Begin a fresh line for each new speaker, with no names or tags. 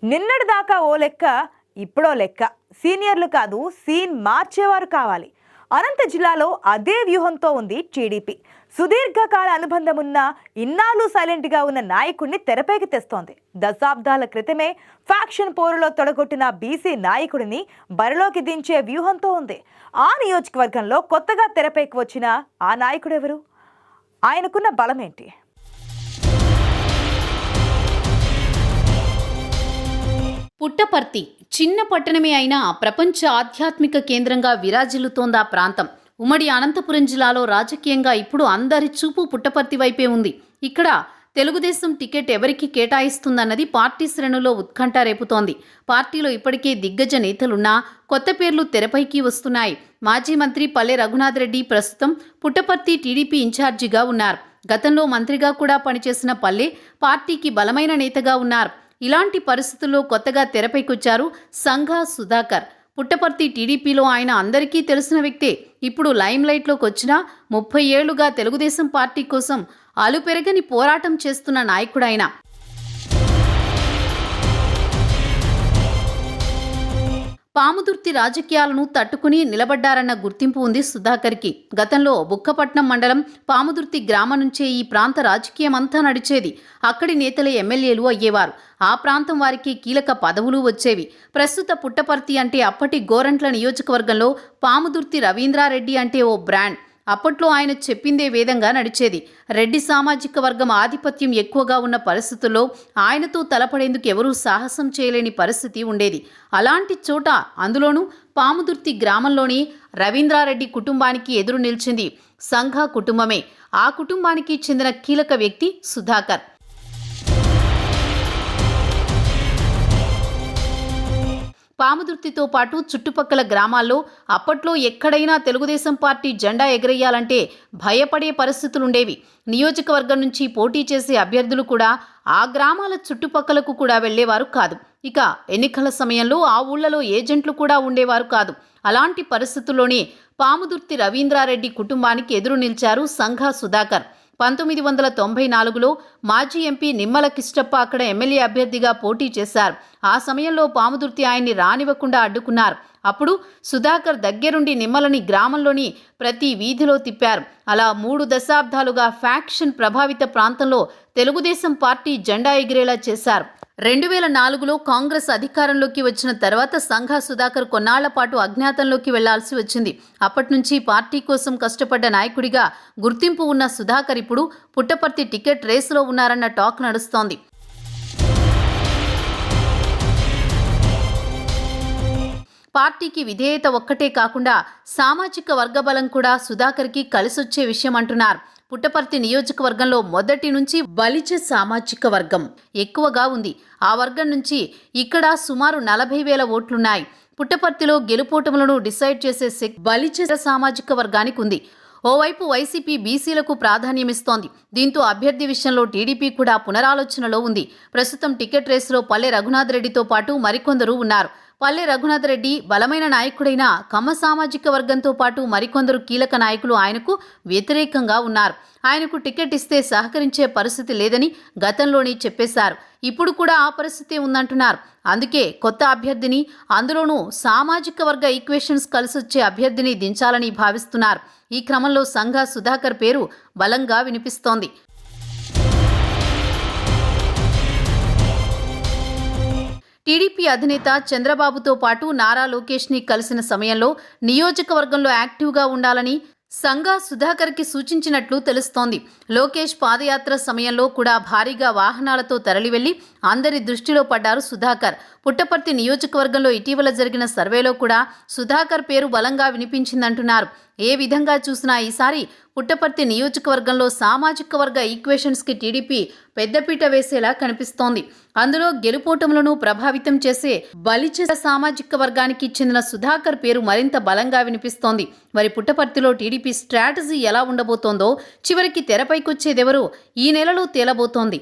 నిన్నటిదాకా ఓ లెక్క, ఇప్పుడో లెక్క. సీనియర్లు కాదు, సీన్ మార్చేవారు కావాలి. అనంత జిల్లాలో అదే వ్యూహంతో ఉంది టీడీపీ. సుదీర్ఘకాల అనుబంధం ఉన్న, ఇన్నాళ్ళు సైలెంట్గా ఉన్న నాయకుడిని తెరపైకి తెస్తోంది. దశాబ్దాల క్రితమే ఫ్యాక్షన్ పోరులో తొడగొట్టిన బీసీ నాయకుడిని బరిలోకి దించే వ్యూహంతో ఉంది. ఆ నియోజకవర్గంలో కొత్తగా తెరపైకి వచ్చిన ఆ నాయకుడెవరు? ఆయనకున్న బలమేంటి?
పుట్టపర్తి చిన్న పట్టణమే అయినా ప్రపంచ ఆధ్యాత్మిక కేంద్రంగా విరాజిల్లుతోందా ప్రాంతం. ఉమ్మడి అనంతపురం జిల్లాలో రాజకీయంగా ఇప్పుడు అందరి చూపు పుట్టపర్తి వైపే ఉంది. ఇక్కడ తెలుగుదేశం టికెట్ ఎవరికి కేటాయిస్తుందన్నది పార్టీ శ్రేణుల్లో ఉత్కంఠ రేపుతోంది. పార్టీలో ఇప్పటికే దిగ్గజ నేతలున్నా కొత్త పేర్లు తెరపైకి వస్తున్నాయి. మాజీ మంత్రి పల్లె రఘునాథ్ రెడ్డి ప్రస్తుతం పుట్టపర్తి టీడీపీ ఇన్ఛార్జిగా ఉన్నారు. గతంలో మంత్రిగా కూడా పనిచేసిన పల్లె పార్టీకి బలమైన నేతగా ఉన్నారు. ఇలాంటి పరిస్థితుల్లో కొత్తగా తెరపైకొచ్చారు సంఘా సుధాకర్. పుట్టపర్తి టీడీపీలో ఆయన అందరికీ తెలిసిన వ్యక్తే. ఇప్పుడు లైమ్ లైట్లోకి వచ్చిన 30 ఏళ్లుగా తెలుగుదేశం పార్టీ కోసం అలుపెరగని పోరాటం చేస్తున్న నాయకుడాయన. పాముదుర్తి రాజకీయాలను తట్టుకుని నిలబడ్డారన్న గుర్తింపు ఉంది సుధాకర్కి. గతంలో బుక్కపట్నం మండలం పాముదుర్తి గ్రామం నుంచే ఈ ప్రాంత రాజకీయం అంతా నడిచేది. అక్కడి నేతలే ఎమ్మెల్యేలు అయ్యేవారు. ఆ ప్రాంతం వారికి కీలక పదవులు వచ్చేవి. ప్రస్తుత పుట్టపర్తి అంటే అప్పటి గోరంట్ల నియోజకవర్గంలో పాముదుర్తి రవీంద్రారెడ్డి అంటే ఓ బ్రాండ్. అప్పట్లో ఆయన చెప్పిందే వేదంగా నడిచేది. రెడ్డి సామాజిక వర్గం ఆధిపత్యం ఎక్కువగా ఉన్న పరిస్థితుల్లో ఆయనతో తలపడేందుకు ఎవరూ సాహసం చేయలేని పరిస్థితి ఉండేది. అలాంటి చోట, అందులోనూ పాముదుర్తి గ్రామంలోని రవీంద్రారెడ్డి కుటుంబానికి ఎదురు నిలిచింది సంఘా కుటుంబమే. ఆ కుటుంబానికి చెందిన కీలక వ్యక్తి సుధాకర్. పాముదుర్తితో పాటు చుట్టుపక్కల గ్రామాల్లో అప్పట్లో ఎక్కడైనా తెలుగుదేశం పార్టీ జెండా ఎగరేయాలంటే భయపడే పరిస్థితులుండేవి. నియోజకవర్గం నుంచి పోటీ చేసే అభ్యర్థులు కూడా ఆ గ్రామాల చుట్టుపక్కలకు కూడా వెళ్లేవారు కాదు. ఇక ఎన్నికల సమయంలో ఆ ఊళ్లలో ఏజెంట్లు కూడా ఉండేవారు కాదు. అలాంటి పరిస్థితుల్లోనే పాముదుర్తి రవీంద్రారెడ్డి కుటుంబానికి ఎదురు నిలిచారు సంఘా సుధాకర్. 1994లో మాజీ ఎంపీ నిమ్మల కిష్టప్ప అక్కడ ఎమ్మెల్యే అభ్యర్థిగా పోటీ చేశారు. ఆ సమయంలో పాముదుర్తి ఆయన్ని రానివ్వకుండా అడ్డుకున్నారు. అప్పుడు సుధాకర్ దగ్గరుండి నిమ్మలని గ్రామంలోని ప్రతి వీధిలో తిప్పారు. అలా 3 దశాబ్దాలుగా ఫ్యాక్షన్ ప్రభావిత ప్రాంతంలో తెలుగుదేశం పార్టీ జెండా ఎగిరేలా చేశారు. 2004లో కాంగ్రెస్ అధికారంలోకి వచ్చిన తర్వాత సంఘా సుధాకర్ కొన్నాళ్ల పాటు అజ్ఞాతంలోకి వెళ్లాల్సి వచ్చింది. అప్పటి నుంచి పార్టీ కోసం కష్టపడ్డ నాయకుడిగా గుర్తింపు ఉన్న సుధాకర్ ఇప్పుడు పుట్టపర్తి టికెట్ రేసులో ఉన్నారన్న టాక్ నడుస్తోంది. పార్టీకి విధేయత ఒక్కటే కాకుండా సామాజిక వర్గ బలం కూడా సుధాకర్కి కలిసొచ్చే విషయం అంటున్నారు. పుట్టపర్తి నియోజకవర్గంలో మొదటి నుంచి బలిజ సామాజిక వర్గం ఎక్కువగా ఉంది. ఆ వర్గం నుంచి ఇక్కడ సుమారు 40,000 ఓట్లున్నాయి. పుట్టపర్తిలో గెలుపోటములను డిసైడ్ చేసే శక్తి బలిజ సామాజిక వర్గానికి ఉంది. ఓవైపు వైసీపీ బీసీలకు ప్రాధాన్యమిస్తోంది. దీంతో అభ్యర్థి విషయంలో టీడీపీ కూడా పునరాలోచనలో ఉంది. ప్రస్తుతం టికెట్ రేసులో పల్లె రఘునాథ్ రెడ్డితో పాటు మరికొందరు ఉన్నారు. పల్లె రఘునాథ్ రెడ్డి బలమైన నాయకుడైన కమ్మ సామాజిక వర్గంతో పాటు మరికొందరు కీలక నాయకులు ఆయనకు వ్యతిరేకంగా ఉన్నారు. ఆయనకు టికెట్ ఇస్తే సహకరించే పరిస్థితి లేదని గతంలోనే చెప్పేశారు. ఇప్పుడు కూడా ఆ పరిస్థితి ఉందంటున్నారు. అందుకే కొత్త అభ్యర్థిని, అందులోనూ సామాజిక వర్గ ఈక్వేషన్స్ కలిసొచ్చే అభ్యర్థిని దించాలని భావిస్తున్నారు. ఈ క్రమంలో సంఘా సుధాకర్ పేరు బలంగా వినిపిస్తోంది. టీడీపీ అధినేత చంద్రబాబుతో పాటు నారా లోకేష్ని కలిసిన సమయంలో నియోజకవర్గంలో యాక్టివ్గా ఉండాలని సంఘా సుధాకర్కి సూచించినట్లు తెలుస్తోంది. లోకేష్ పాదయాత్ర సమయంలో కూడా భారీగా వాహనాలతో తరలివెళ్లి అందరి దృష్టిలో పడ్డారు సుధాకర్. పుట్టపర్తి నియోజకవర్గంలో ఇటీవల జరిగిన సర్వేలో కూడా సుధాకర్ పేరు బలంగా వినిపించిందంటున్నారు. ఏ విధంగా చూసినా ఈసారి పుట్టపర్తి నియోజకవర్గంలో సామాజిక వర్గ ఈక్వేషన్స్కి టీడీపీ పెద్దపీట వేసేలా కనిపిస్తోంది. అందులో గెలుపోటములను ప్రభావితం చేసే బలిజ సామాజిక వర్గానికి చెందిన సుధాకర్ పేరు మరింత బలంగా వినిపిస్తోంది. మరి పుట్టపర్తిలో టీడీపీ స్ట్రాటజీ ఎలా ఉండబోతోందో, చివరికి తెరపైకొచ్చేదెవరో ఈ నెలలో తేలబోతోంది.